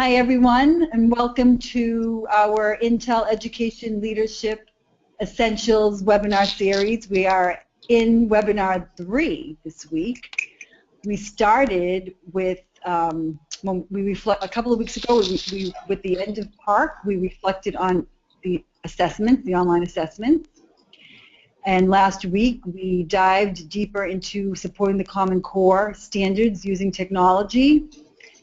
Hi everyone, and welcome to our Intel Education Leadership Essentials webinar series. We are in webinar 3 this week. We started with, when we a couple of weeks ago, with the end of PARC, we reflected on the assessments, the online assessments. And last week, we dived deeper into supporting the Common Core standards using technology.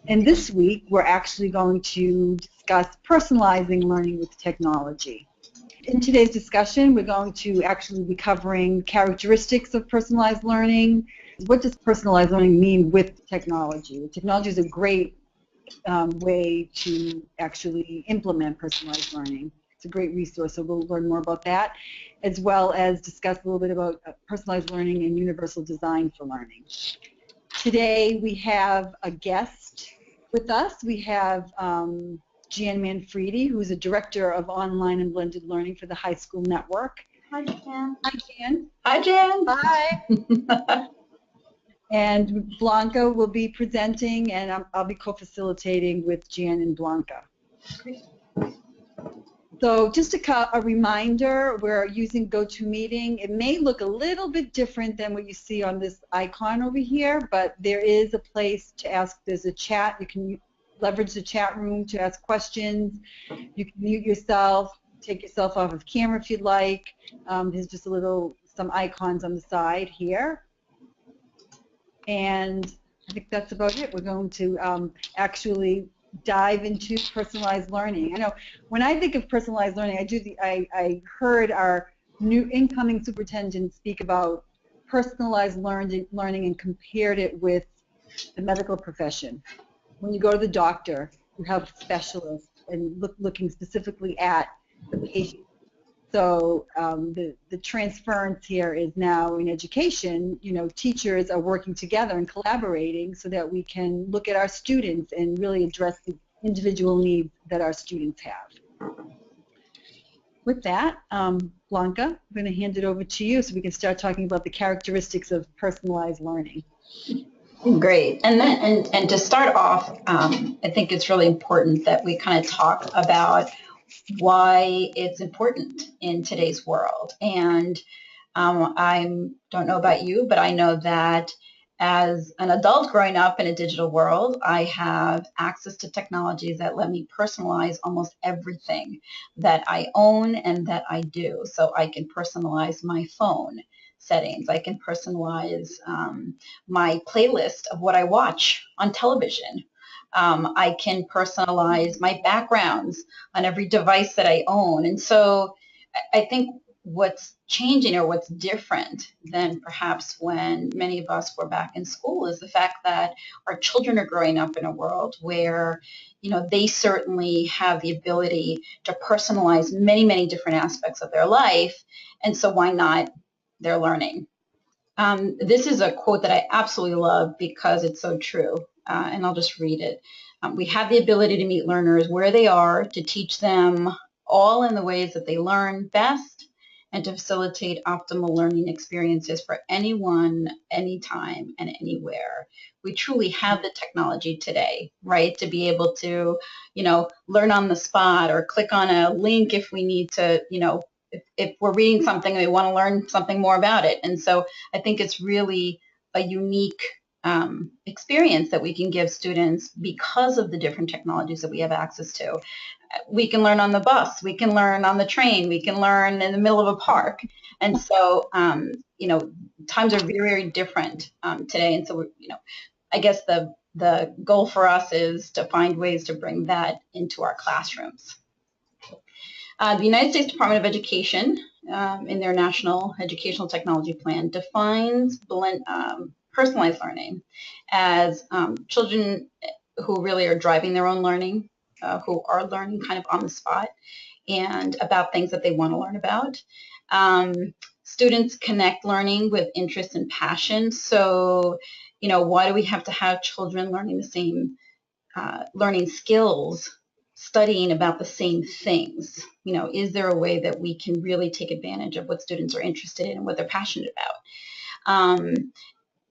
And this week, we're actually going to discuss personalizing learning with technology. In today's discussion, we're going to actually be covering characteristics of personalized learning. What does personalized learning mean with technology? Technology is a great way to actually implement personalized learning. It's a great resource, so we'll learn more about that, as well as discuss a little bit about personalized learning and universal design for learning. Today we have a guest with us. We have Jan Manfredi, who's a director of online and blended learning for the High School Network. Hi, Jan. Hi, Jan. Hi, Jan. Hi. And Blanca will be presenting, and I'll be co-facilitating with Jan and Blanca. Great. So just a reminder, we're using GoToMeeting. It may look a little bit different than what you see on this icon over here, but there is a place to ask. There's a chat. You can leverage the chat room to ask questions. You can mute yourself, take yourself off of camera if you'd like. There's just some icons on the side here. And I think that's about it. We're going to actually dive into personalized learning. I know when I think of personalized learning, I heard our new incoming superintendent speak about personalized learning and compared it with the medical profession. When you go to the doctor, you have specialists and looking specifically at the patient. So the transference here is now in education, teachers are working together and collaborating so that we can look at our students and really address the individual needs that our students have. With that, Blanca, I'm going to hand it over to you so we can start talking about the characteristics of personalized learning. Great. And to start off, I think it's really important that we kind of talk about why it's important in today's world. And I don't know about you, but I know that as an adult growing up in a digital world, I have access to technologies that let me personalize almost everything that I own and that I do. So I can personalize my phone settings. I can personalize my playlist of what I watch on television. I can personalize my backgrounds on every device that I own. And so I think what's changing or what's different than perhaps when many of us were back in school is the fact that our children are growing up in a world where, they certainly have the ability to personalize many, many different aspects of their life. And so why not their learning? This is a quote that I absolutely love because it's so true. And I'll just read it. We have the ability to meet learners where they are, to teach them all in the ways that they learn best, and to facilitate optimal learning experiences for anyone, anytime, and anywhere. We truly have the technology today, right, to be able to, learn on the spot or click on a link if we need to, if we're reading something and we want to learn something more about it. And so I think it's really a unique experience that we can give students because of the different technologies that we have access to. We can learn on the bus, we can learn on the train, we can learn in the middle of a park. And so, times are very, very different today. And so, I guess the goal for us is to find ways to bring that into our classrooms. The United States Department of Education, in their National Educational Technology Plan, defines personalized learning as children who really are driving their own learning, who are learning kind of on the spot and about things that they want to learn about. Students connect learning with interest and passion. So, why do we have to have children learning the same learning skills, studying about the same things? Is there a way that we can really take advantage of what students are interested in and what they're passionate about?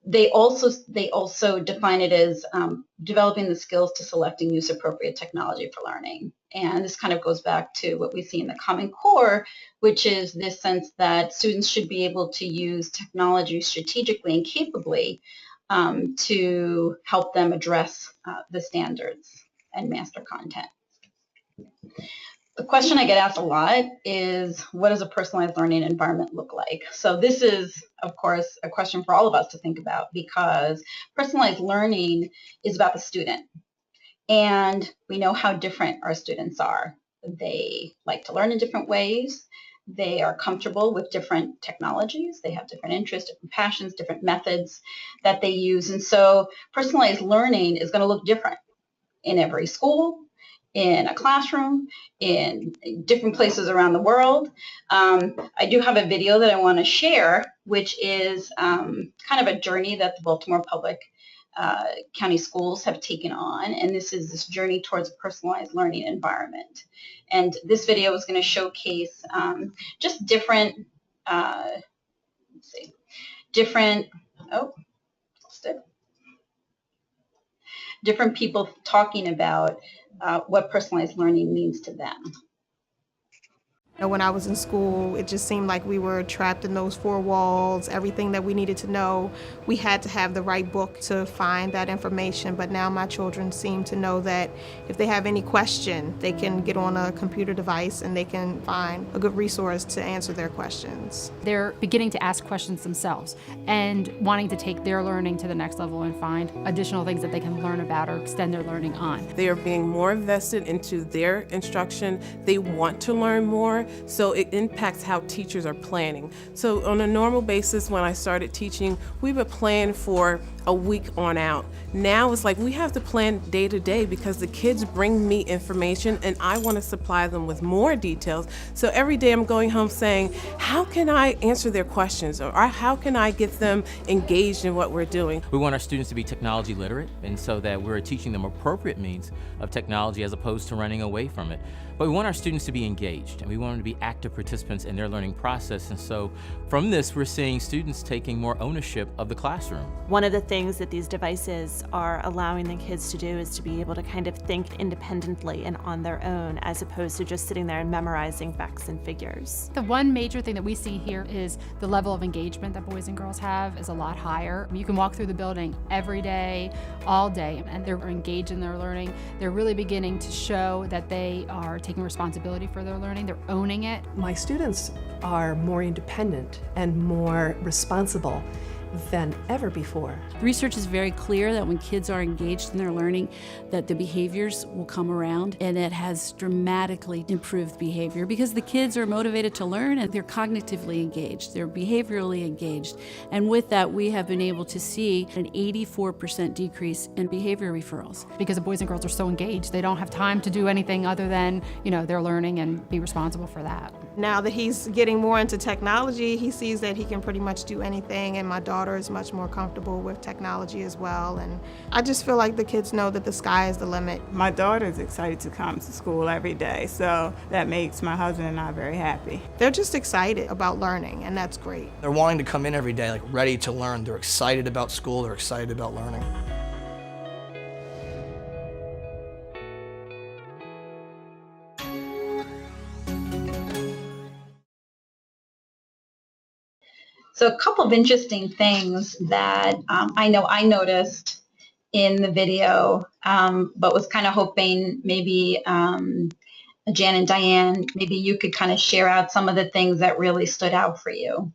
They also define it as developing the skills to select and use appropriate technology for learning. And this kind of goes back to what we see in the Common Core, which is this sense that students should be able to use technology strategically and capably to help them address the standards and master content. The question I get asked a lot is, what does a personalized learning environment look like? So this is, of course, a question for all of us to think about, because personalized learning is about the student. And we know how different our students are. They like to learn in different ways. They are comfortable with different technologies. They have different interests, different passions, different methods that they use. And so personalized learning is going to look different in every school, in a classroom, in different places around the world. I do have a video that I want to share, which is kind of a journey that the Baltimore Public County Schools have taken on, and this is this journey towards a personalized learning environment. And this video is going to showcase just different, different people talking about what personalized learning means to them. When I was in school, it just seemed like we were trapped in those four walls. Everything that we needed to know, we had to have the right book to find that information. But now my children seem to know that if they have any question, they can get on a computer device and they can find a good resource to answer their questions. They're beginning to ask questions themselves and wanting to take their learning to the next level and find additional things that they can learn about or extend their learning on. They are being more invested into their instruction. They want to learn more. So it impacts how teachers are planning. So on a normal basis, when I started teaching, we would plan for a week on out. Now it's like we have to plan day to day because the kids bring me information and I want to supply them with more details. So every day I'm going home saying, how can I answer their questions, or how can I get them engaged in what we're doing? We want our students to be technology literate, and so that we're teaching them appropriate means of technology as opposed to running away from it. But we want our students to be engaged, and we want them to be active participants in their learning process. And so from this, we're seeing students taking more ownership of the classroom. One of the things that these devices are allowing the kids to do is to be able to kind of think independently and on their own, as opposed to just sitting there and memorizing facts and figures. The one major thing that we see here is the level of engagement that boys and girls have is a lot higher. You can walk through the building every day, all day, and they're engaged in their learning. They're really beginning to show that they are taking responsibility for their learning. They're owning it. My students are more independent and more responsible than ever before. Research is very clear that when kids are engaged in their learning, that the behaviors will come around, and it has dramatically improved behavior because the kids are motivated to learn and they're cognitively engaged, they're behaviorally engaged. And with that, we have been able to see an 84% decrease in behavior referrals. Because the boys and girls are so engaged, they don't have time to do anything other than, their learning and be responsible for that. Now that he's getting more into technology, he sees that he can pretty much do anything, and my daughter is much more comfortable with technology as well. And I just feel like the kids know that the sky is the limit. My daughter is excited to come to school every day, so that makes my husband and I very happy. They're just excited about learning, and that's great. They're wanting to come in every day, like ready to learn. They're excited about school, they're excited about learning. So a couple of interesting things that I know I noticed in the video, but was kind of hoping maybe Jan and Diane, maybe you could kind of share out some of the things that really stood out for you.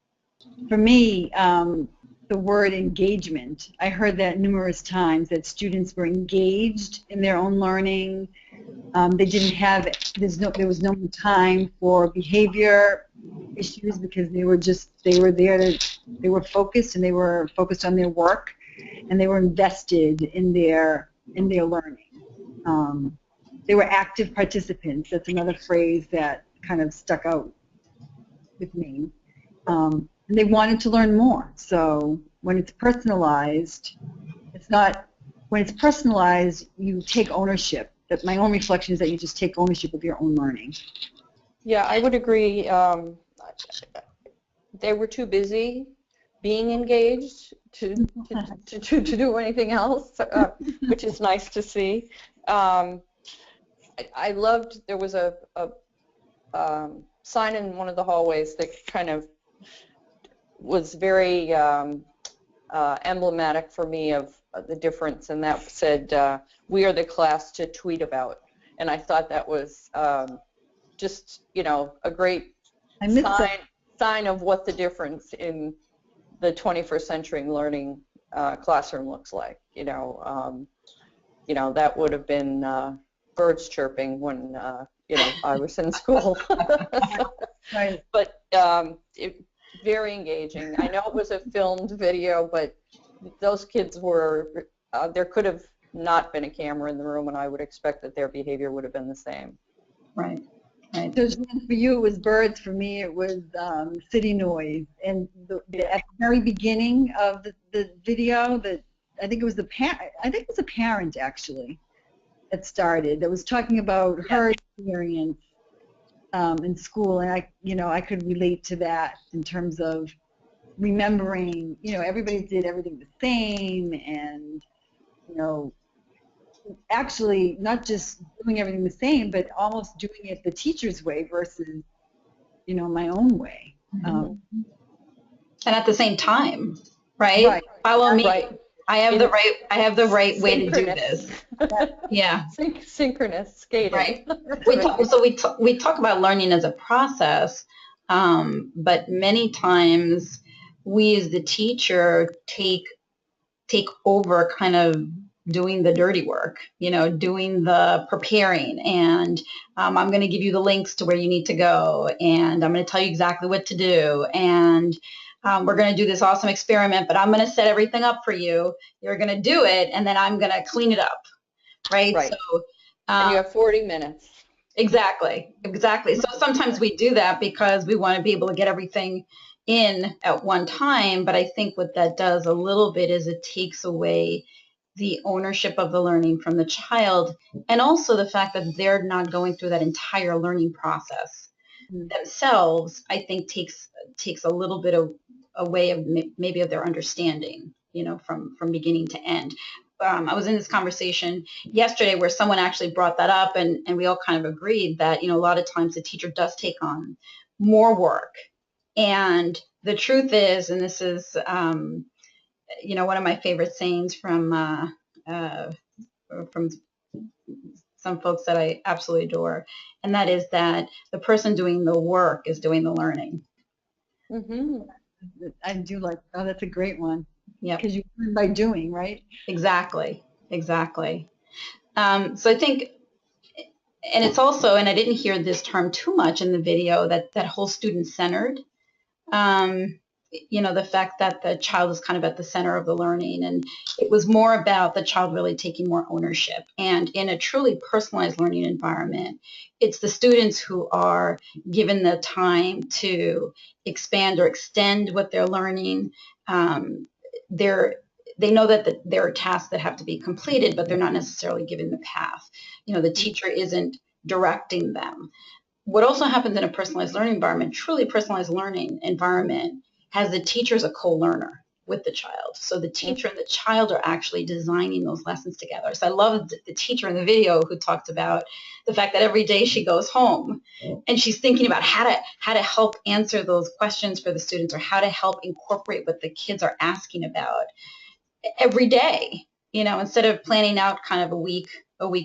For me, the word engagement, I heard that numerous times, that students were engaged in their own learning. They didn't have, there was no time for behavior issues because they were focused, and they were focused on their work, and they were invested in their learning. They were active participants. That's another phrase that kind of stuck out with me. And they wanted to learn more. So when it's personalized, when it's personalized, you take ownership. That my own reflection is that you just take ownership of your own learning. Yeah, I would agree. They were too busy being engaged to do anything else, which is nice to see. I loved, there was a sign in one of the hallways that kind of was very emblematic for me of the difference, and that said, "We are the class to tweet about." And I thought that was just, you know, a great sign of what the difference in the 21st century learning classroom looks like. You know, that would have been birds chirping when you know, I was in school. Right. But very engaging. I know it was a filmed video, but those kids were, there could have not been a camera in the room, and I would expect that their behavior would have been the same. Right. Right. So for you, it was birds. For me, it was city noise. And at the very beginning of the video, I think it was a parent actually that started. That was talking about her experience in school, and I could relate to that in terms of remembering. You know, everybody did everything the same, and you know, actually not just doing everything the same, but almost doing it the teacher's way versus, you know, my own way. And at the same time, right? Follow me. Right. I have the right way to do this. Yeah. Synchronous skating. Right. We talk about learning as a process, but many times we as the teacher take over kind of doing the dirty work, you know, doing the preparing, and I'm going to give you the links to where you need to go, and I'm going to tell you exactly what to do, and we're going to do this awesome experiment, but I'm going to set everything up for you. You're going to do it, and then I'm going to clean it up, right? Right. So, and you have 40 minutes. Exactly. So sometimes we do that because we want to be able to get everything in at one time, but I think what that does a little bit is it takes away the ownership of the learning from the child, and also the fact that they're not going through that entire learning process themselves, I think takes a little bit of away of maybe of their understanding, you know, from beginning to end. I was in this conversation yesterday where someone actually brought that up, and we all kind of agreed that, you know, a lot of times the teacher does take on more work. And the truth is, and this is, you know, one of my favorite sayings from some folks that I absolutely adore, and that is that the person doing the work is doing the learning. Mm-hmm. I do like, oh, that's a great one. Yeah. Because you learn by doing, right? Exactly. So I think, and it's also, and I didn't hear this term too much in the video, that whole student-centered. You know, the fact that the child is kind of at the center of the learning, and it was more about the child really taking more ownership. And in a truly personalized learning environment, it's the students who are given the time to expand or extend what they're learning. They know that there are tasks that have to be completed, but they're not necessarily given the path. You know, the teacher isn't directing them. What also happens in a personalized learning environment, truly personalized learning environment, has the teacher as a co-learner with the child. So the teacher and the child are actually designing those lessons together. So I love the teacher in the video who talked about the fact that every day she goes home and she's thinking about how to help answer those questions for the students, or how to help incorporate what the kids are asking about every day. You know, instead of planning out kind of a week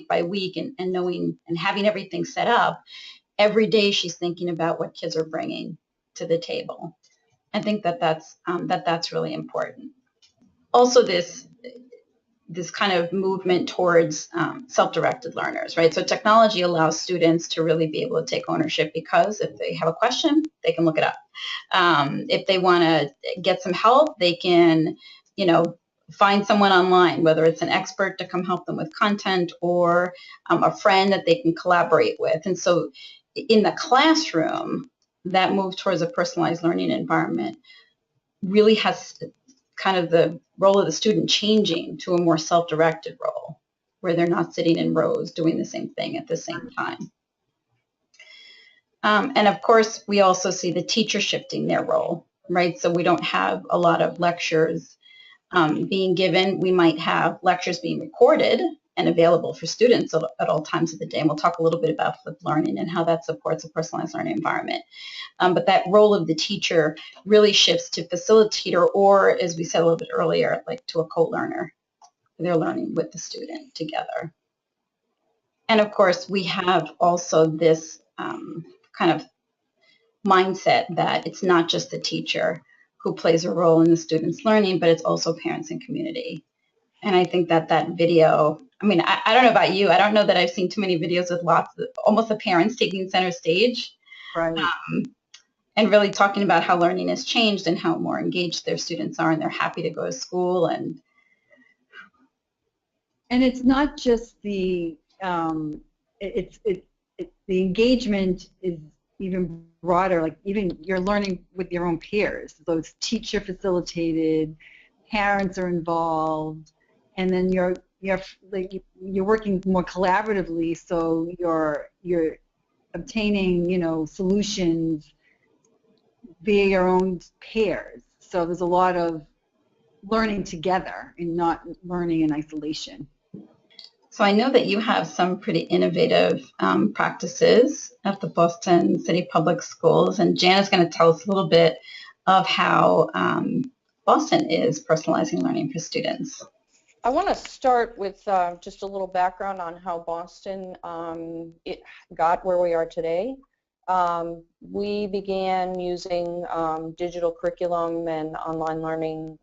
by week and knowing and having everything set up, every day she's thinking about what kids are bringing to the table. I think that's really important. Also, this kind of movement towards self-directed learners, right? So technology allows students to really be able to take ownership, because if they have a question, they can look it up. If they want to get some help, they can, you know, find someone online, whether it's an expert to come help them with content, or a friend that they can collaborate with. And so in the classroom, that move towards a personalized learning environment really has kind of the role of the student changing to a more self-directed role, where they're not sitting in rows doing the same thing at the same time. And of course, we also see the teacher shifting their role, right? So we don't have a lot of lectures being given. We might have lectures being recorded and available for students at all times of the day. And we'll talk a little bit about flipped learning and how that supports a personalized learning environment. But that role of the teacher really shifts to facilitator, or as we said a little bit earlier, like to a co-learner. They're learning with the student together. And of course, we have also this kind of mindset that it's not just the teacher who plays a role in the student's learning, but it's also parents and community. And I think that that video, I mean, I don't know about you, I don't know that I've seen too many videos with lots of, almost the parents taking center stage. Right. And really talking about how learning has changed and how more engaged their students are, and they're happy to go to school. And it's not just the the engagement is even broader. Like even you're learning with your own peers. So it's teacher facilitated, parents are involved, and then you're working more collaboratively. So you're obtaining solutions via your own peers. So there's a lot of learning together and not learning in isolation. So I know that you have some pretty innovative practices at the Boston City Public Schools, and Jan is going to tell us a little bit of how Boston is personalizing learning for students. I want to start with just a little background on how Boston it got where we are today. We began using digital curriculum and online learning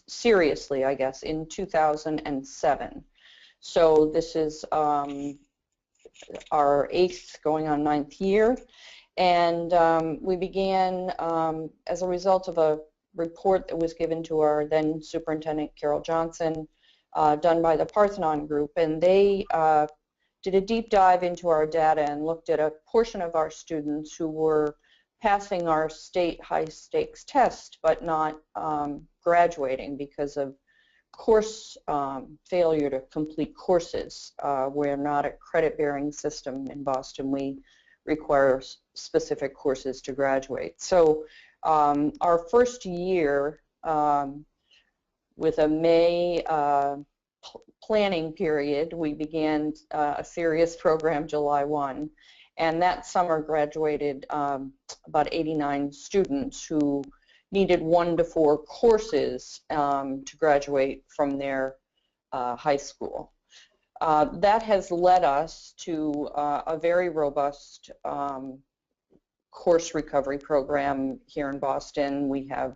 seriously, I guess, in 2007. So this is our 8th going on 9th year. And we began as a result of a report that was given to our then superintendent, Carol Johnson, done by the Parthenon Group. And they did a deep dive into our data and looked at a portion of our students who were passing our state high-stakes test but not graduating because of course failure to complete courses. We're not a credit-bearing system in Boston. We require specific courses to graduate. So our first year with a May planning period, we began a serious program July 1, and that summer graduated about 89 students who needed 1 to 4 courses to graduate from their high school. That has led us to a very robust course recovery program here in Boston. We have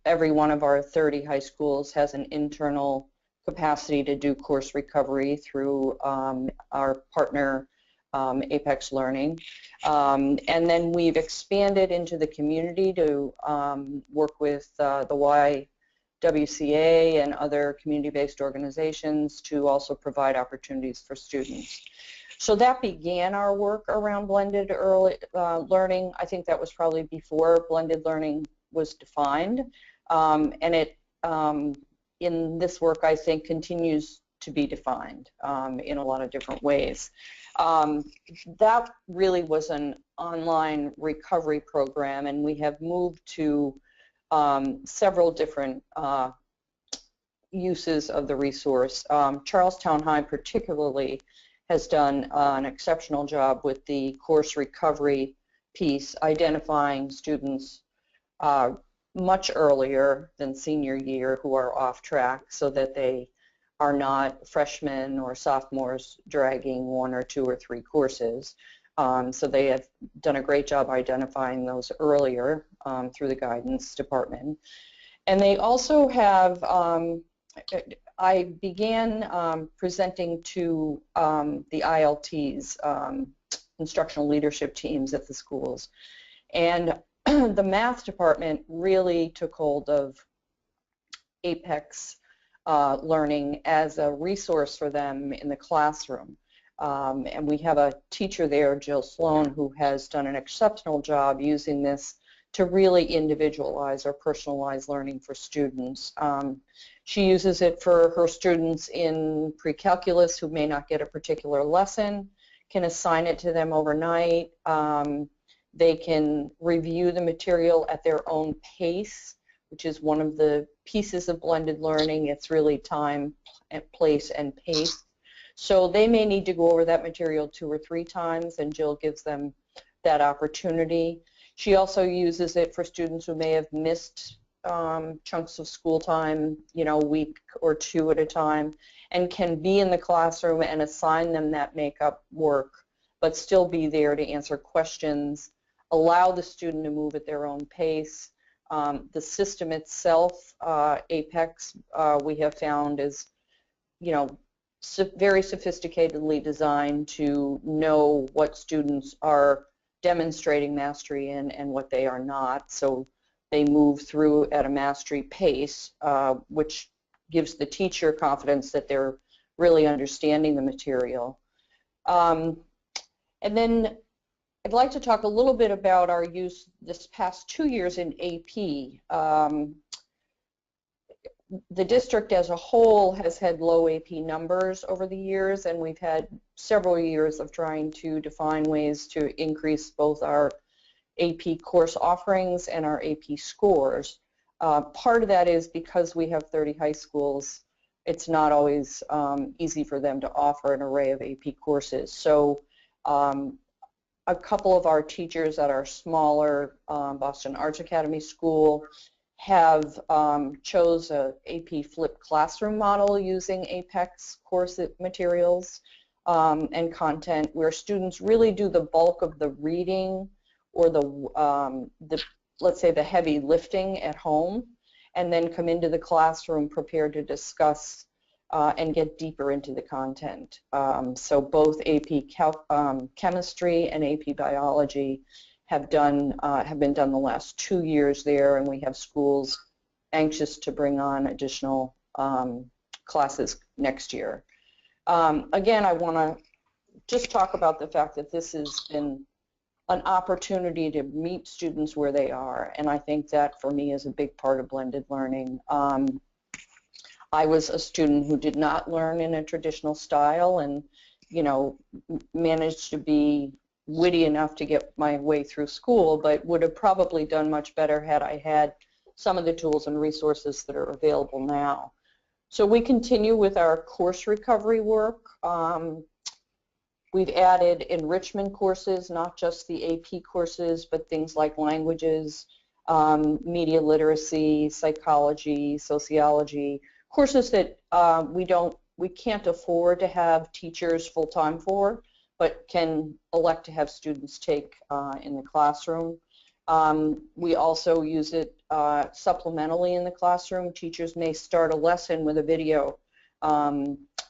every one of our 30 high schools has an internal capacity to do course recovery through our partner Apex Learning. And then we've expanded into the community to work with the YWCA and other community-based organizations to also provide opportunities for students. So that began our work around blended early learning. I think that was probably before blended learning was defined. And it, in this work, I think, continues to be defined in a lot of different ways. That really was an online recovery program, and we have moved to several different uses of the resource. Charlestown High particularly has done an exceptional job with the course recovery piece, identifying students much earlier than senior year who are off track so that they are not freshmen or sophomores dragging 1 or 2 or 3 courses. So they have done a great job identifying those earlier through the guidance department. And they also have, I began presenting to the ILTs, instructional leadership teams at the schools. And the math department really took hold of Apex Learning as a resource for them in the classroom. And we have a teacher there, Jill Sloan, who has done an exceptional job using this to really individualize or personalize learning for students. She uses it for her students in pre-calculus who may not get a particular lesson, can assign it to them overnight, They can review the material at their own pace, which is one of the pieces of blended learning. It's really time, place, and pace. So they may need to go over that material 2 or 3 times, and Jill gives them that opportunity. She also uses it for students who may have missed chunks of school time, you know, a week or 2 at a time, and can be in the classroom and assign them that makeup work, but still be there to answer questions, allow the student to move at their own pace. The system itself, Apex, we have found is, you know, very sophisticatedly designed to know what students are demonstrating mastery in and what they are not. So they move through at a mastery pace, which gives the teacher confidence that they're really understanding the material. And then I'd like to talk a little bit about our use this past 2 years in AP. The district as a whole has had low AP numbers over the years, and we've had several years of trying to define ways to increase both our AP course offerings and our AP scores. Part of that is because we have 30 high schools, it's not always easy for them to offer an array of AP courses. So a couple of our teachers at our smaller Boston Arts Academy school have chose a AP flipped classroom model using Apex course materials and content, where students really do the bulk of the reading or the let's say the heavy lifting at home, and then come into the classroom prepared to discuss and get deeper into the content. So both AP chemistry and AP biology have been done the last 2 years there, and we have schools anxious to bring on additional classes next year. Again, I want to just talk about the fact that this has been an opportunity to meet students where they are, and I think that for me is a big part of blended learning. I was a student who did not learn in a traditional style, and you know, managed to be witty enough to get my way through school, but would have probably done much better had I had some of the tools and resources that are available now. So we continue with our course recovery work. We've added enrichment courses, not just the AP courses, but things like languages, media literacy, psychology, sociology, courses that we can't afford to have teachers full-time for, but can elect to have students take in the classroom. We also use it supplementally in the classroom. Teachers may start a lesson with a video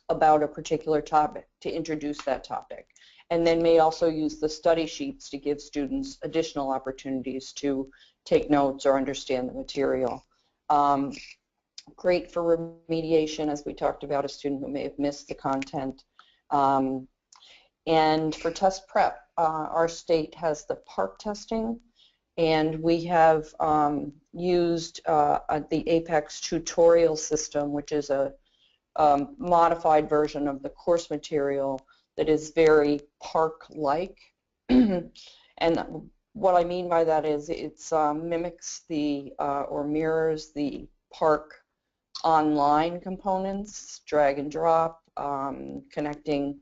about a particular topic to introduce that topic, and then may also use the study sheets to give students additional opportunities to take notes or understand the material. Great for remediation, as we talked about, a student who may have missed the content. And for test prep, our state has the PARC testing, and we have used the Apex tutorial system, which is a modified version of the course material that is very PARC-like. And what I mean by that is it mimics the or mirrors the PARC online components, drag and drop, connecting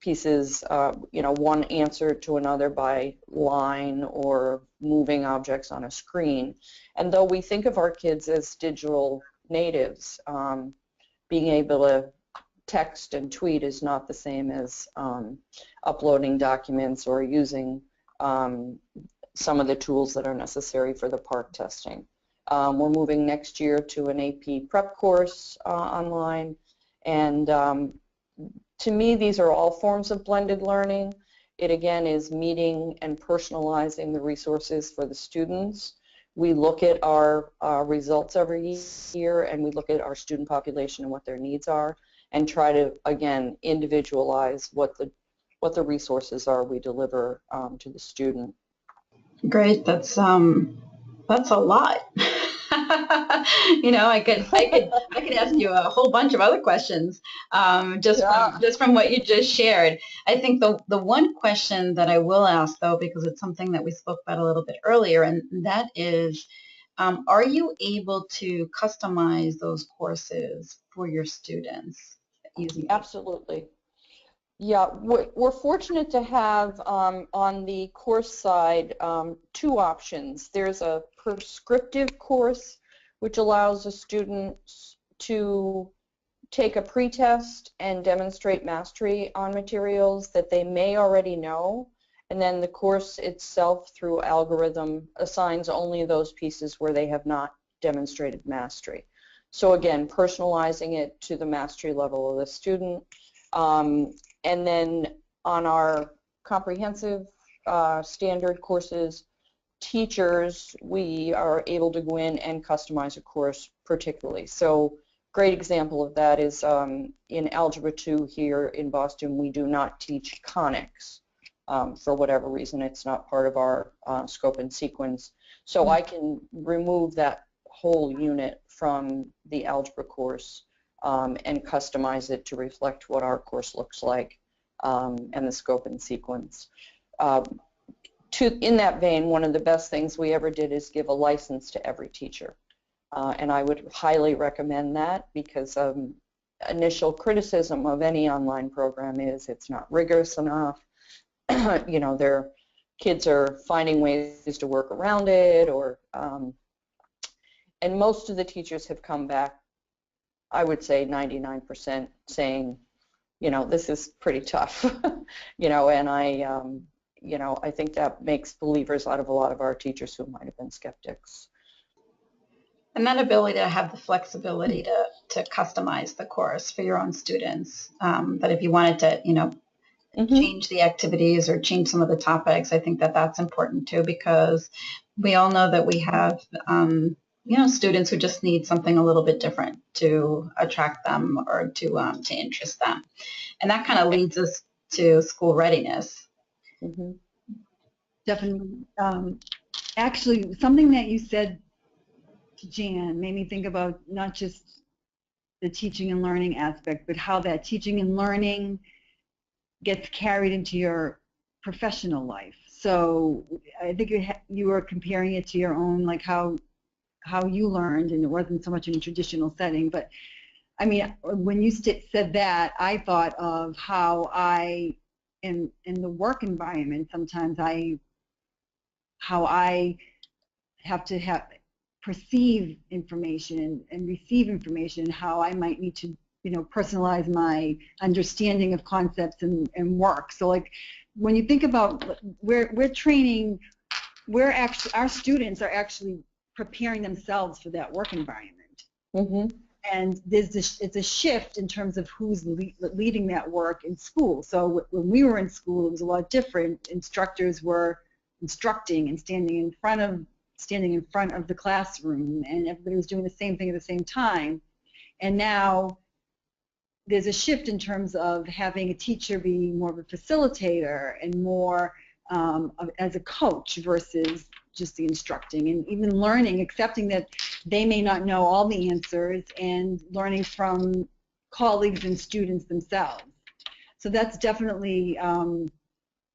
pieces, you know, one answer to another by line or moving objects on a screen. And though we think of our kids as digital natives, being able to text and tweet is not the same as uploading documents or using some of the tools that are necessary for the PARC testing. We're moving next year to an AP prep course online, and to me these are all forms of blended learning. It again is meeting and personalizing the resources for the students. We look at our results every year, and we look at our student population and what their needs are, and try to again individualize what the resources are we deliver to the student. Great, that's a lot. You know, I could ask you a whole bunch of other questions just from what you just shared. I think the one question that I will ask, though, because it's something that we spoke about a little bit earlier, and that is, are you able to customize those courses for your students using? Absolutely. Yeah, we're fortunate to have on the course side 2 options. There's a prescriptive course, which allows a student to take a pretest and demonstrate mastery on materials that they may already know, and then the course itself, through algorithm, assigns only those pieces where they have not demonstrated mastery. So again, personalizing it to the mastery level of the student. And then on our comprehensive standard courses, teachers, we are able to go in and customize a course particularly. So great example of that is in Algebra 2 here in Boston, we do not teach conics. For whatever reason, it's not part of our scope and sequence. So I can remove that whole unit from the algebra course and customize it to reflect what our course looks like and the scope and sequence. In that vein, one of the best things we ever did is give a license to every teacher. And I would highly recommend that, because initial criticism of any online program is it's not rigorous enough. You know, their kids are finding ways to work around it, or and most of the teachers have come back, I would say 99%, saying, you know, this is pretty tough. You know, and you know, I think that makes believers out of a lot of our teachers who might have been skeptics. And that ability to have the flexibility to customize the course for your own students, that if you wanted to, you know, change the activities or change some of the topics, I think that that's important too, because we all know that we have, you know, students who just need something a little bit different to attract them or to interest them. And that kind of leads us to school readiness. Definitely. Actually, something that you said, Jan, made me think about not just the teaching and learning aspect, but how that teaching and learning gets carried into your professional life. So I think you were comparing it to your own, like how you learned, and it wasn't so much in a traditional setting. But I mean, when you said that, I thought of how I, in the work environment, sometimes how I have to perceive information and receive information, and how I might need to, you know, personalize my understanding of concepts and work. So like when you think about, we're training, our students are actually preparing themselves for that work environment. And it's a shift in terms of who's leading that work in school. So when we were in school, it was a lot different. Instructors were instructing and standing in front of the classroom, and everybody was doing the same thing at the same time. And now there's a shift in terms of having a teacher be more of a facilitator and more as a coach versus just the instructing, and even learning, accepting that they may not know all the answers, and learning from colleagues and students themselves. So that's definitely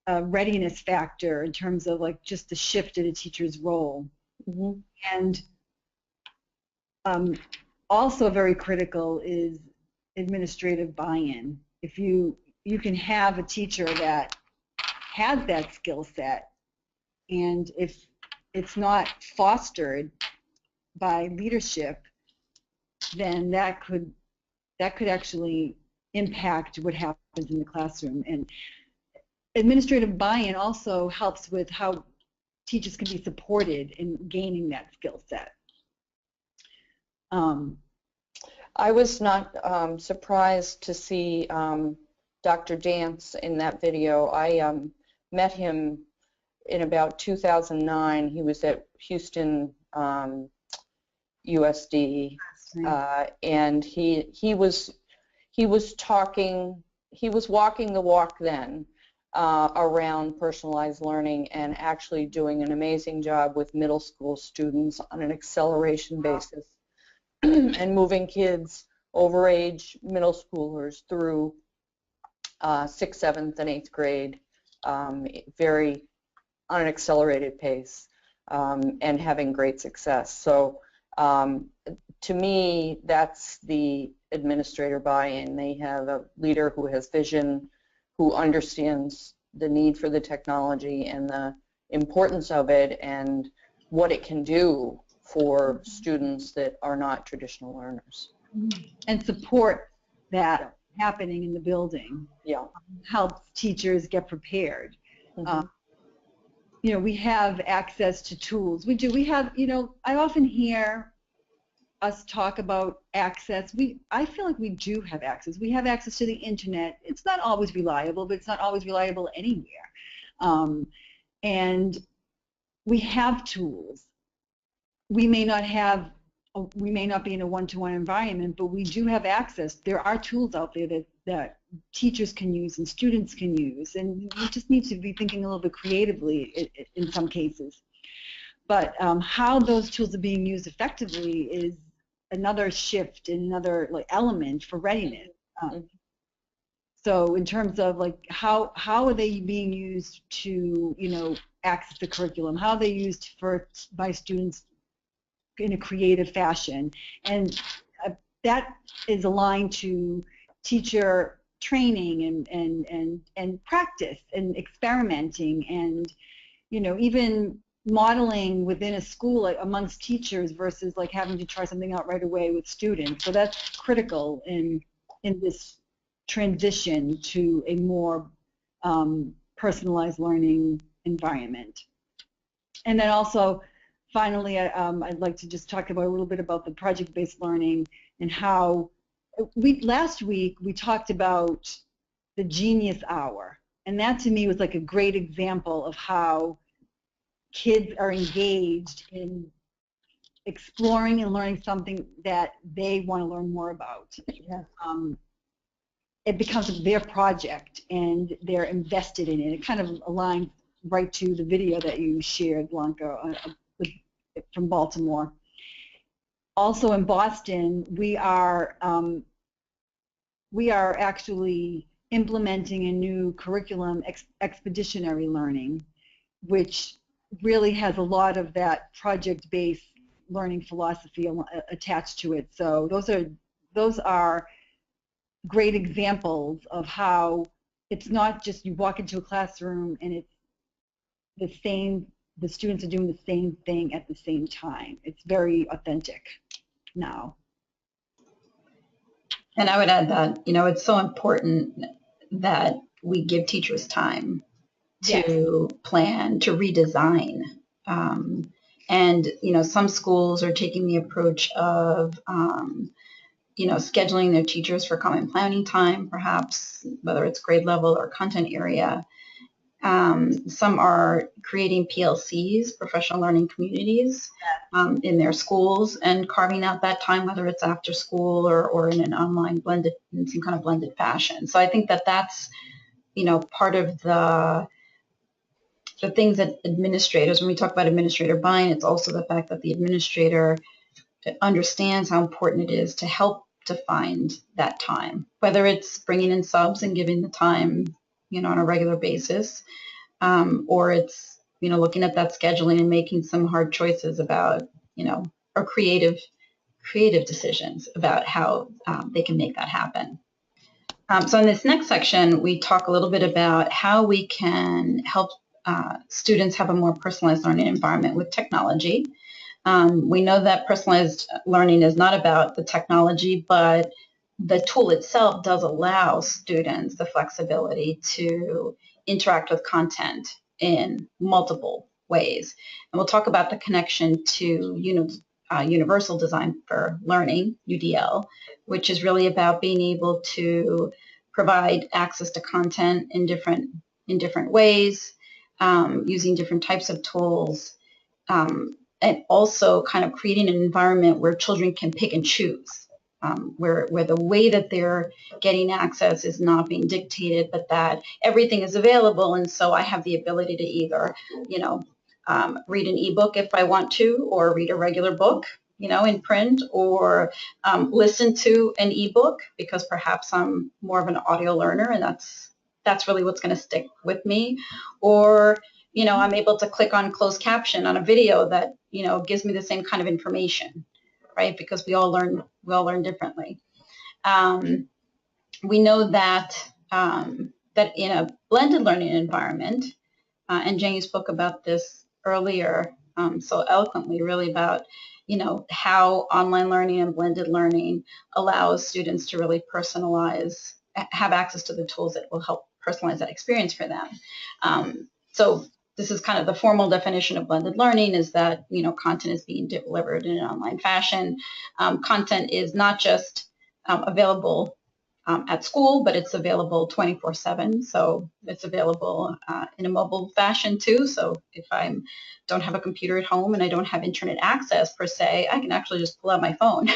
a readiness factor in terms of like just the shift in a teacher's role. And also very critical is administrative buy-in. If you can have a teacher that has that skill set, and if it's not fostered by leadership, then that could actually impact what happens in the classroom. And administrative buy-in also helps with how teachers can be supported in gaining that skill set. I was not surprised to see Dr. Dance in that video. I met him in about 2009. He was at Houston USD, and he was walking the walk then around personalized learning, and actually doing an amazing job with middle school students on an acceleration basis. and moving kids over age middle schoolers through 6th, 7th, and 8th grade very on an accelerated pace and having great success. So to me, that's the administrator buy-in. They have a leader who has vision, who understands the need for the technology and the importance of it and what it can do for students that are not traditional learners. And support that happening in the building. Yeah. Helps teachers get prepared. You know, we have access to tools. We do. We have, you know, I often hear us talk about access. I feel like we do have access. We have access to the internet. It's not always reliable, but it's not always reliable anywhere. And we have tools. We may not be in a one-to-one environment, but we do have access. There are tools out there that teachers can use and students can use, and we just need to be thinking a little bit creatively in some cases. But how those tools are being used effectively is another shift, another element for readiness. So in terms of how are they being used to, you know, access the curriculum? How are they used by students in a creative fashion? And that is aligned to teacher training and practice and experimenting and, you know, even modeling within a school amongst teachers versus having to try something out right away with students. So that's critical in this transition to a more personalized learning environment. And then also, finally, I'd like to just talk about a little bit about the project-based learning and how last week we talked about the Genius Hour, and that to me was a great example of how kids are engaged in exploring and learning something that they want to learn more about. Yeah. It becomes their project and they're invested in it. It kind of aligns right to the video that you shared, Blanca, from Baltimore. Also in Boston, we are actually implementing a new curriculum, expeditionary learning, which really has a lot of that project-based learning philosophy attached to it. So those are great examples of how it's not just you walk into a classroom and it's the students are doing the same thing at the same time. It's very authentic now. And I would add that, you know, it's so important that we give teachers time to plan, to redesign. And, you know, some schools are taking the approach of, you know, scheduling their teachers for common planning time, perhaps, whether it's grade level or content area. Some are creating PLCs, professional learning communities, in their schools and carving out that time, whether it's after school or in an online blended, in some kind of blended fashion. So I think that that's, you know, part of the things that administrators, when we talk about administrator buy-in, it's also the fact that the administrator understands how important it is to help to find that time, whether it's bringing in subs and giving the time, you know, on a regular basis, or it's, you know, looking at that scheduling and making some hard choices about, you know, or creative decisions about how they can make that happen. So in this next section, we talk a little bit about how we can help students have a more personalized learning environment with technology. We know that personalized learning is not about the technology, but the tool itself does allow students the flexibility to interact with content in multiple ways. And we'll talk about the connection to Universal Design for Learning, UDL, which is really about being able to provide access to content in different ways, using different types of tools, and also kind of creating an environment where children can pick and choose, where the way that they're getting access is not being dictated, but that everything is available. And so I have the ability to either, you know, read an ebook if I want to, or read a regular book, in print, or listen to an ebook because perhaps I'm more of an audio learner and that's really what's going to stick with me. Or, I'm able to click on closed caption on a video that, gives me the same kind of information, right? Because we all learn differently. We know that that in a blended learning environment, and Jane, you spoke about this earlier so eloquently, really about how online learning and blended learning allows students to really personalize, have access to the tools that will help personalize that experience for them. So this is kind of the formal definition of blended learning, is that content is being delivered in an online fashion. Content is not just available at school, but it's available 24/7. So it's available in a mobile fashion too. So if I don't have a computer at home and I don't have internet access per se, I can actually just pull out my phone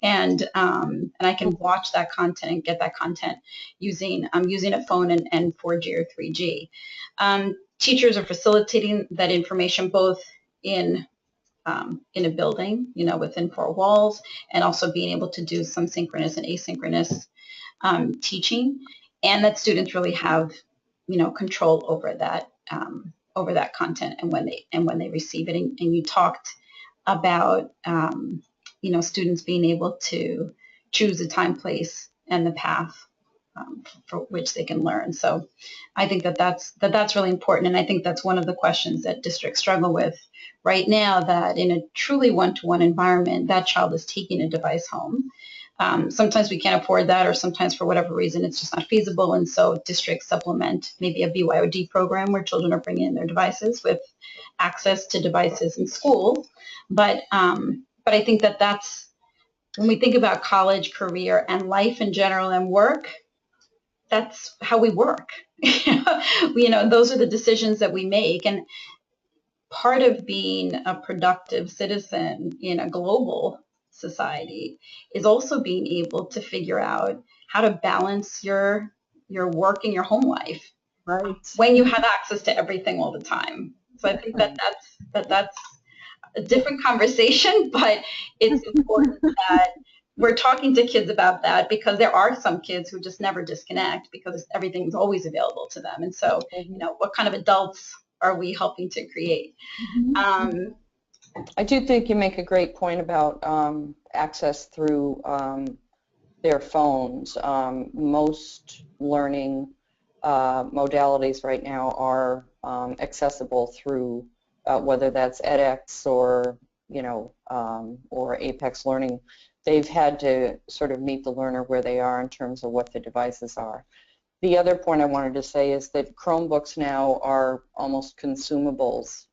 and I can watch that content and get that content using a phone and 4G or 3G. Teachers are facilitating that information both in a building, within four walls, and also being able to do some synchronous and asynchronous teaching, and that students really have, control over that content and when they receive it. And you talked about, students being able to choose the time, place, and the path for which they can learn. So I think that's really important, and I think that's one of the questions that districts struggle with right now, that in a truly one-to-one environment, that child is taking a device home. Sometimes we can't afford that, or sometimes for whatever reason it's just not feasible, and so districts supplement maybe a BYOD program where children are bringing in their devices with access to devices in school. But I think that's when we think about college, career, and life in general, and work, that's how we work. Those are the decisions that we make, and part of being a productive citizen in a global society is also being able to figure out how to balance your work and your home life, right, when you have access to everything all the time. So I think that's a different conversation, but it's important that we're talking to kids about that, because there are some kids who just never disconnect because everything's always available to them. And so, what kind of adults are we helping to create? I do think you make a great point about access through their phones. Most learning modalities right now are accessible through whether that's edX or or Apex Learning. They've had to sort of meet the learner where they are in terms of what the devices are. The other point I wanted to say is that Chromebooks now are almost consumables.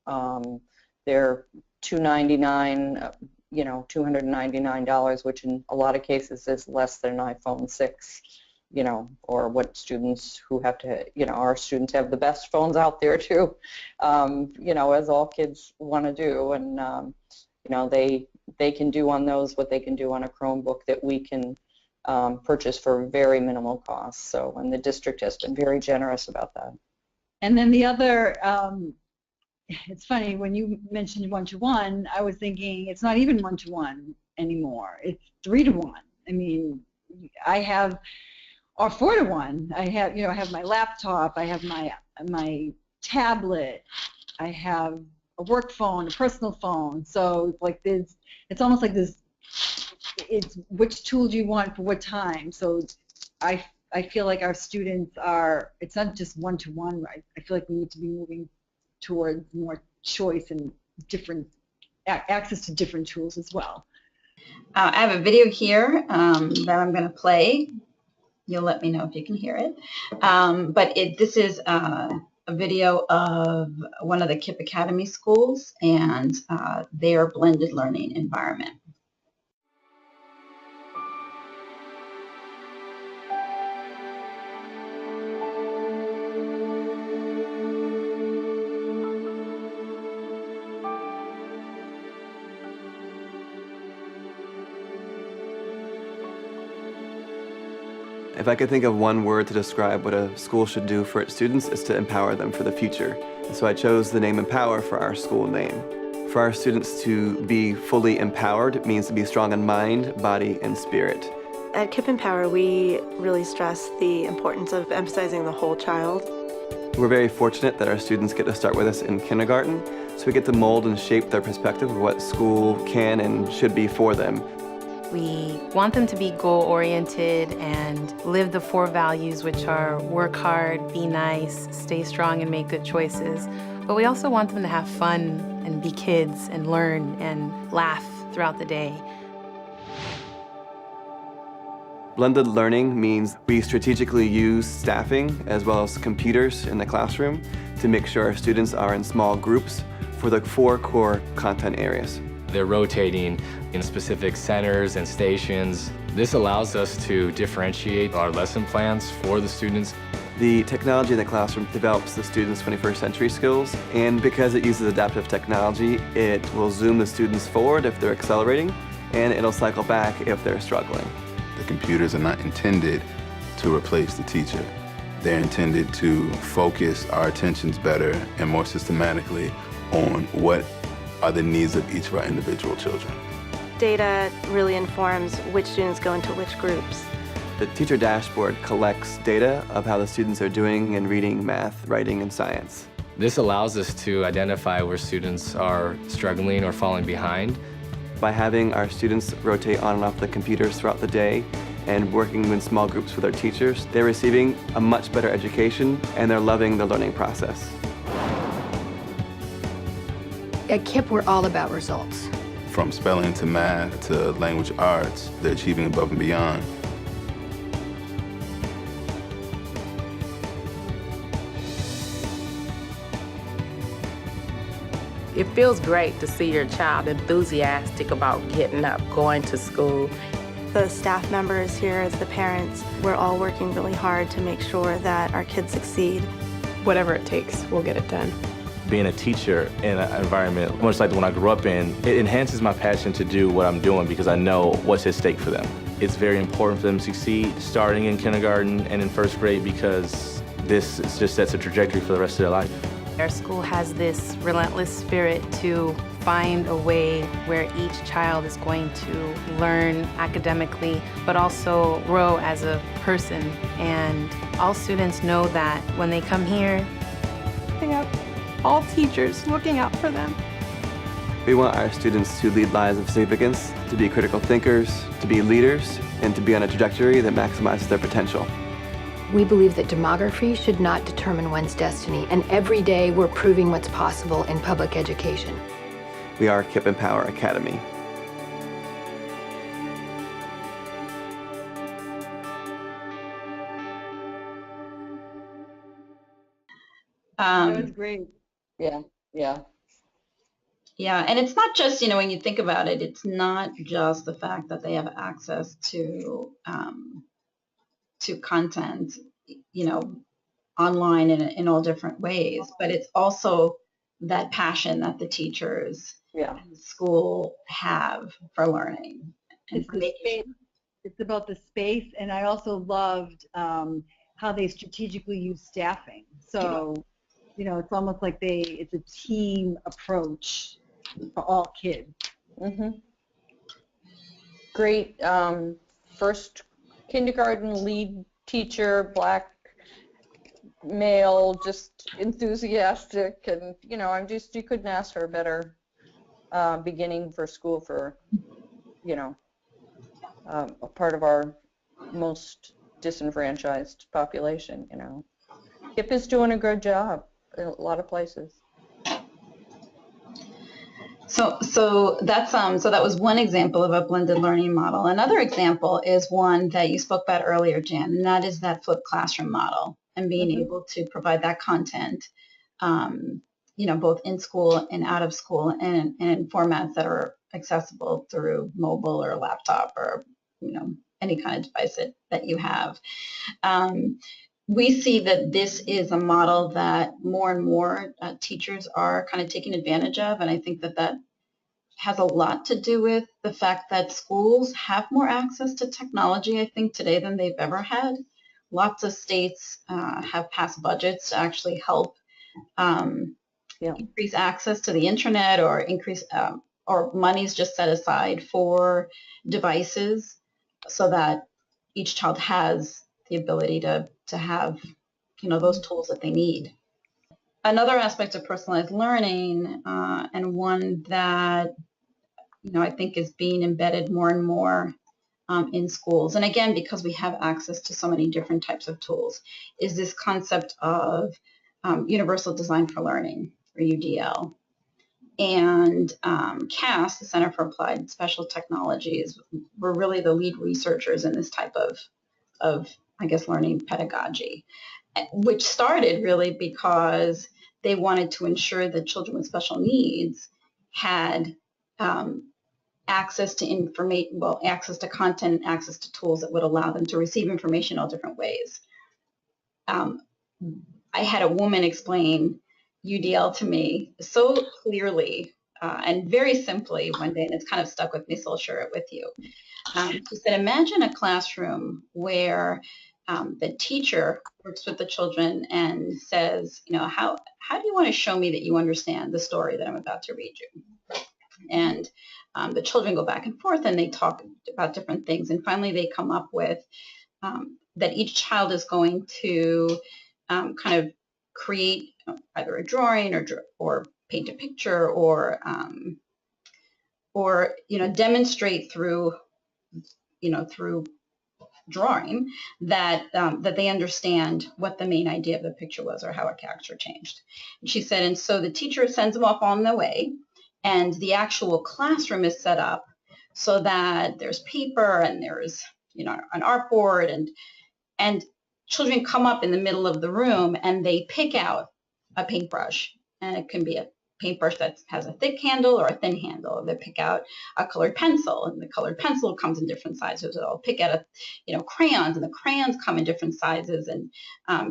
They're $299, $299, which in a lot of cases is less than an iPhone 6, or what students who have to, our students have the best phones out there too, as all kids want to do, and they can do on those what they can do on a Chromebook that we can purchase for very minimal costs. So, and the district has been very generous about that. And then the other, it's funny, when you mentioned one-to-one, I was thinking it's not even one-to-one anymore. It's 3-to-1. I mean, I have, or 4-to-1. I have my laptop, I have my tablet, I have a work phone, a personal phone. So like it's almost like this, it's which tool do you want for what time. So I feel like our students are, it's not just one-to-one, right? I feel like we need to be moving towards more choice and different access to different tools as well. I have a video here that I'm going to play. You'll let me know if you can hear it. But this is a video of one of the KIPP Academy schools and their blended learning environment. If I could think of one word to describe what a school should do for its students, it's to empower them for the future. And so I chose the name Empower for our school name. For our students to be fully empowered, it means to be strong in mind, body, and spirit. At KIP Empower, we really stress the importance of emphasizing the whole child. We're very fortunate that our students get to start with us in kindergarten, so we get to mold and shape their perspective of what school can and should be for them. We want them to be goal-oriented and live the 4 values, which are work hard, be nice, stay strong, and make good choices. But we also want them to have fun and be kids and learn and laugh throughout the day. Blended learning means we strategically use staffing as well as computers in the classroom to make sure our students are in small groups for the 4 core content areas. They're rotating in specific centers and stations. This allows us to differentiate our lesson plans for the students. The technology in the classroom develops the students' 21st century skills, and because it uses adaptive technology, it will zoom the students forward if they're accelerating, and it'll cycle back if they're struggling. The computers are not intended to replace the teacher. They're intended to focus our attentions better and more systematically on what are the needs of each of our individual children. Data really informs which students go into which groups. The teacher dashboard collects data of how the students are doing in reading, math, writing, and science. This allows us to identify where students are struggling or falling behind. By having our students rotate on and off the computers throughout the day and working in small groups with their teachers, they're receiving a much better education and they're loving the learning process. At KIP, we're all about results. From spelling to math to language arts, they're achieving above and beyond. It feels great to see your child enthusiastic about getting up, going to school. The staff members here as the parents, we're all working really hard to make sure that our kids succeed. Whatever it takes, we'll get it done. Being a teacher in an environment much like the one I grew up in, it enhances my passion to do what I'm doing because I know what's at stake for them. It's very important for them to succeed starting in kindergarten and in first grade because this just sets a trajectory for the rest of their life. Our school has this relentless spirit to find a way where each child is going to learn academically, but also grow as a person. And all students know that when they come here, they have all teachers looking out for them. We want our students to lead lives of significance, to be critical thinkers, to be leaders, and to be on a trajectory that maximizes their potential. We believe that demography should not determine one's destiny, and every day we're proving what's possible in public education. We are KIP Empower Academy. That was great. Yeah, yeah. Yeah, and it's not just, when you think about it, it's not just the fact that they have access to content, online in all different ways, but it's also that passion that the teachers in school have for learning. And it's about the space, and I also loved how they strategically use staffing. So, it's almost like it's a team approach for all kids. Mm-hmm. Great. First kindergarten lead teacher, Black male, just enthusiastic, and you couldn't ask for a better beginning for school for a part of our most disenfranchised population. KIP is doing a good job in a lot of places. So that's so that was one example of a blended learning model. Another example is one that you spoke about earlier, Jan, and that is that flipped classroom model and being able to provide that content, both in school and out of school, and in formats that are accessible through mobile or laptop or any kind of device that you have. We see that this is a model that more and more teachers are kind of taking advantage of, and I think that has a lot to do with the fact that schools have more access to technology, I think, today than they've ever had. Lots of states have passed budgets to actually help increase access to the internet, or increase or money's just set aside for devices so that each child has the ability to have, those tools that they need. Another aspect of personalized learning, and one that, I think is being embedded more and more in schools, and again, because we have access to so many different types of tools, is this concept of Universal Design for Learning, or UDL. And CAS, the Center for Applied Special Technologies, were really the lead researchers in this type of I guess, learning pedagogy, which started really because they wanted to ensure that children with special needs had access to information, access to content, access to tools that would allow them to receive information all different ways. I had a woman explain UDL to me so clearly and very simply one day, and it's kind of stuck with me, so I'll share it with you. She said, imagine a classroom where the teacher works with the children and says, how do you want to show me that you understand the story that I'm about to read you? And the children go back and forth and they talk about different things. And finally, they come up with that each child is going to kind of create either a drawing or paint a picture or demonstrate through drawing that that they understand what the main idea of the picture was or how a character changed. And she said, and so the teacher sends them off on the way, and the actual classroom is set up so that there's paper and there's an artboard, and children come up in the middle of the room and they pick out a paintbrush, and it can be a paintbrush that has a thick handle or a thin handle. They pick out a colored pencil, and the colored pencil comes in different sizes. They'll pick out crayons, and the crayons come in different sizes and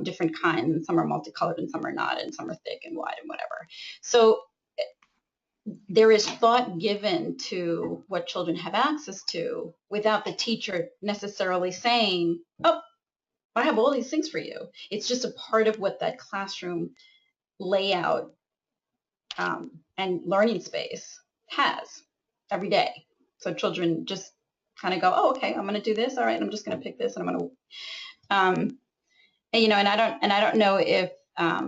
different kinds, and some are multicolored and some are not, and some are thick and wide and whatever. So there is thought given to what children have access to without the teacher necessarily saying, oh, I have all these things for you. It's just a part of what that classroom layout and learning space has every day. So children just kind of go, oh, okay, I'm going to do this. All right, I'm just going to pick this, and I'm going to, and I don't know if, I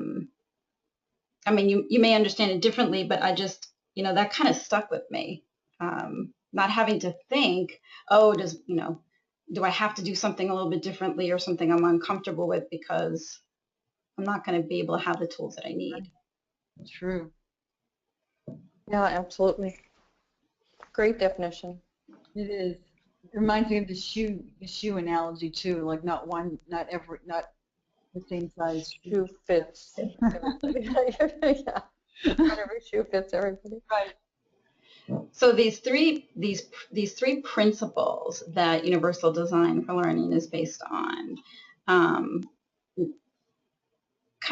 mean, you may understand it differently, but I just, that kind of stuck with me. Not having to think, oh, do I have to do something a little bit differently or something I'm uncomfortable with because I'm not going to be able to have the tools that I need. True. Yeah, absolutely. Great definition. It is. It reminds me of the shoe analogy too. Like not the same size shoe fits everybody. Yeah. Not every shoe fits everybody. Right. So these three principles that Universal Design for Learning is based on kind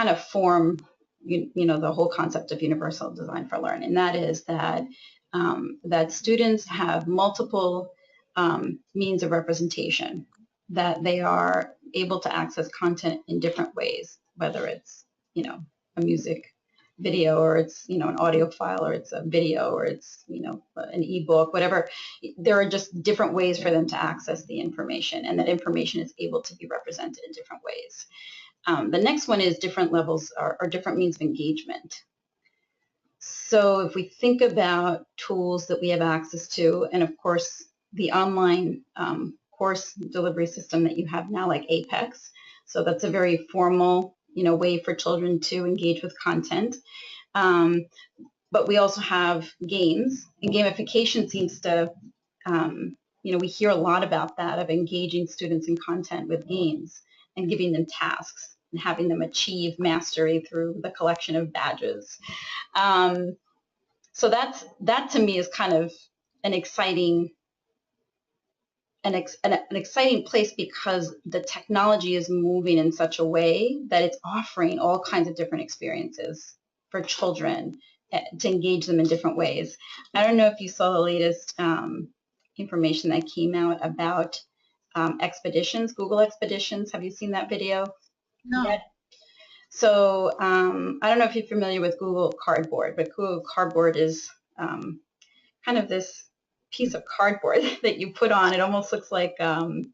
of form the whole concept of Universal Design for Learning. That is that students have multiple means of representation, that they are able to access content in different ways, whether it's a music video, or it's an audio file, or it's a video, or it's an ebook, whatever. There are just different ways for them to access the information, and that information is able to be represented in different ways. The next one is different levels or different means of engagement. So if we think about tools that we have access to, and of course the online course delivery system that you have now, like Apex, so that's a very formal way for children to engage with content. But we also have games, and gamification seems to, we hear a lot about that, of engaging students in content with games and giving them tasks and having them achieve mastery through the collection of badges. So that to me is kind of an exciting place, because the technology is moving in such a way that it's offering all kinds of different experiences for children to engage them in different ways. I don't know if you saw the latest information that came out about expeditions, Google Expeditions. Have you seen that video? No. Yet? So I don't know if you're familiar with Google Cardboard, but Google Cardboard is kind of this piece of cardboard that you put on. It almost looks like the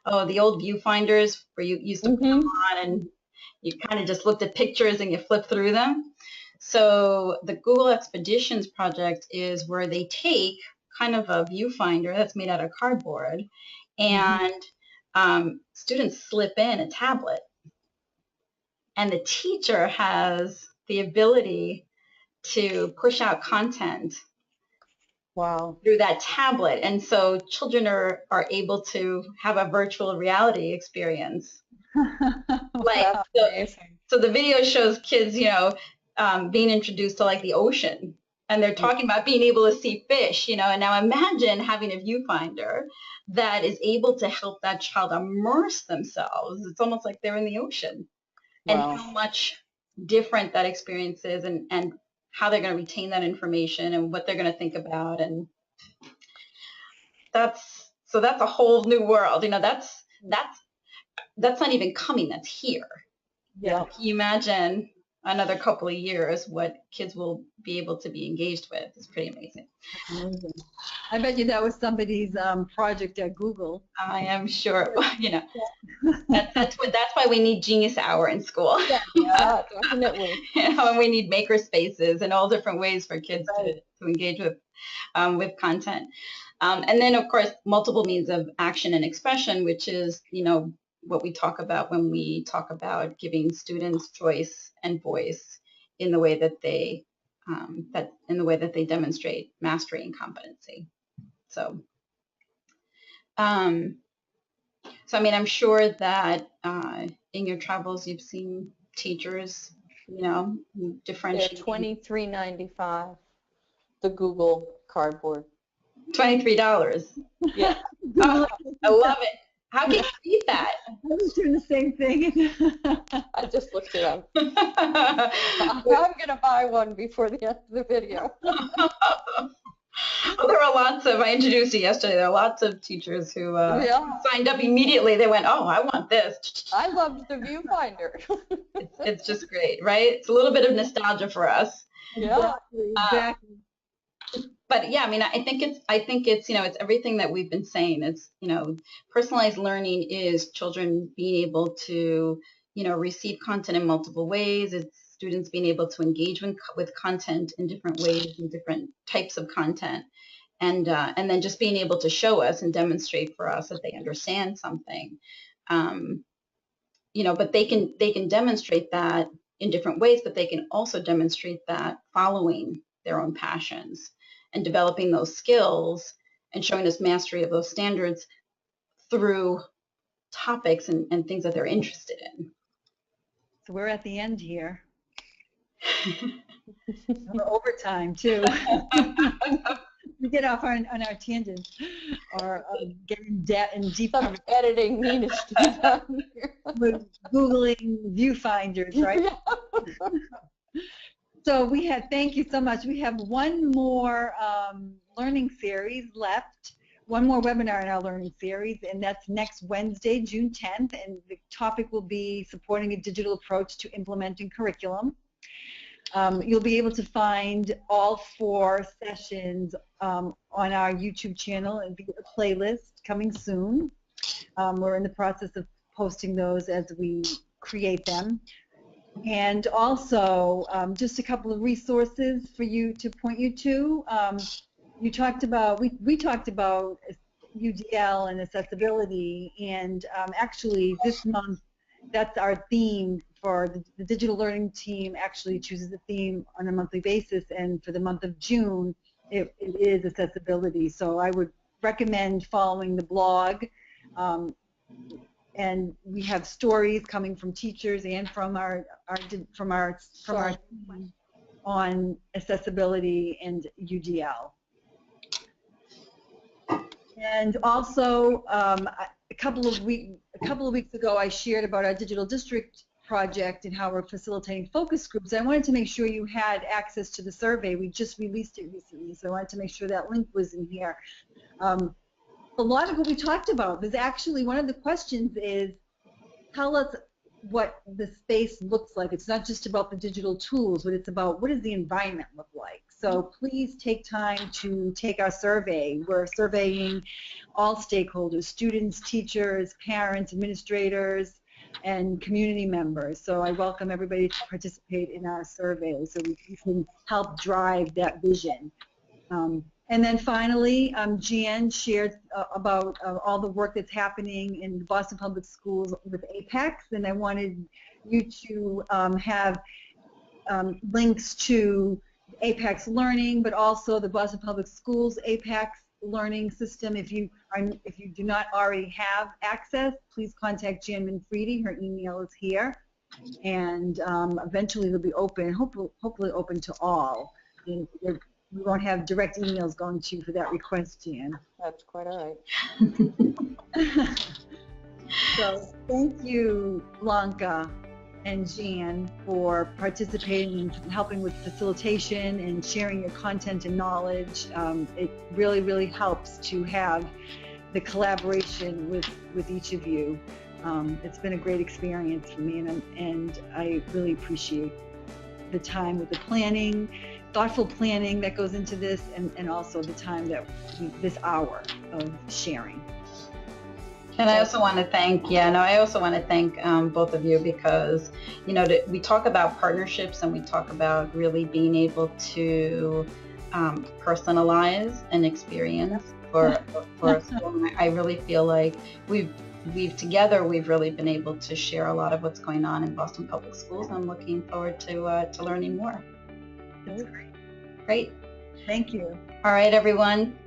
old viewfinders where you used to put them on and you kind of just looked at pictures and you flip through them. So the Google Expeditions project is where they take kind of a viewfinder that's made out of cardboard and students slip in a tablet. And the teacher has the ability to push out content through that tablet. And so children are able to have a virtual reality experience. So the video shows kids, being introduced to like the ocean. And they're talking about being able to see fish, and now imagine having a viewfinder that is able to help that child immerse themselves. It's almost like they're in the ocean. And how much different that experience is and how they're going to retain that information and what they're going to think about. And that's a whole new world. That's not even coming, that's here. Yeah. Can you imagine another couple of years what kids will be able to be engaged with? It's pretty amazing. Amazing. I bet you that was somebody's project at Google. I am sure. That's why we need Genius Hour in school. Yeah, definitely. And we need maker spaces and all different ways for kids to engage with content. And then, of course, multiple means of action and expression, which is, what we talk about when we talk about giving students choice and voice in the way that they demonstrate mastery and competency. So, I'm sure that in your travels you've seen teachers, differentiate. They're $23.95. The Google Cardboard. $23. Yeah. Oh, I love it. How can you beat that? I was doing the same thing. I just looked it up. I'm going to buy one before the end of the video. Well, there are I introduced you yesterday, there are lots of teachers who signed up immediately. They went, oh, I want this. I loved the viewfinder. It's just great, right? It's a little bit of nostalgia for us. Yeah, exactly. But yeah, I think it's it's everything that we've been saying. It's, personalized learning is children being able to, receive content in multiple ways. It's students being able to engage with content in different ways and different types of content. And then just being able to show us and demonstrate for us that they understand something. But they can demonstrate that in different ways, but they can also demonstrate that following their own passions and developing those skills and showing us mastery of those standards through topics and things that they're interested in. So we're at the end here. We're overtime too. We get off on our tangents or get in deep. Some editing needs to be done here. We're Googling viewfinders, right? So thank you so much. We have one more learning series left, one more webinar in our learning series, and that's next Wednesday, June 10th, and the topic will be supporting a digital approach to implementing curriculum. You'll be able to find all 4 sessions on our YouTube channel and be a playlist coming soon. We're in the process of posting those as we create them. And also, just a couple of resources for you to point you to. We talked about UDL and accessibility, and actually this month, that's our theme for the digital learning team. Actually chooses a theme on a monthly basis, and for the month of June, it is accessibility. So I would recommend following the blog. And we have stories coming from teachers and from our team on accessibility and UDL. And also, a couple of weeks ago, I shared about our digital district project and how we're facilitating focus groups. I wanted to make sure you had access to the survey. We just released it recently, so I wanted to make sure that link was in here. A lot of what we talked about was actually one of the questions is, tell us what the space looks like. It's not just about the digital tools, but it's about what does the environment look like. So please take time to take our survey. We're surveying all stakeholders, students, teachers, parents, administrators, and community members. So I welcome everybody to participate in our survey so we can help drive that vision. And then finally, Jan shared about all the work that's happening in Boston Public Schools with APEX, and I wanted you to have links to APEX Learning, but also the Boston Public Schools APEX Learning System. If you do not already have access, please contact Jan Manfredi. Her email is here, and eventually it'll be open, hopefully open to all. We won't have direct emails going to you for that request, Jan. That's quite all right. So thank you, Blanca and Jan, for participating and helping with facilitation and sharing your content and knowledge. It really, really helps to have the collaboration with each of you. It's been a great experience for me, and I really appreciate the time with the planning, thoughtful planning that goes into this, and also the time that this hour of sharing. And I also want to thank, both of you, because, we talk about partnerships and we talk about really being able to personalize an experience for a school. And I really feel like we've really been able to share a lot of what's going on in Boston Public Schools. I'm looking forward to learning more. That's great. Great. Thank you. All right, everyone.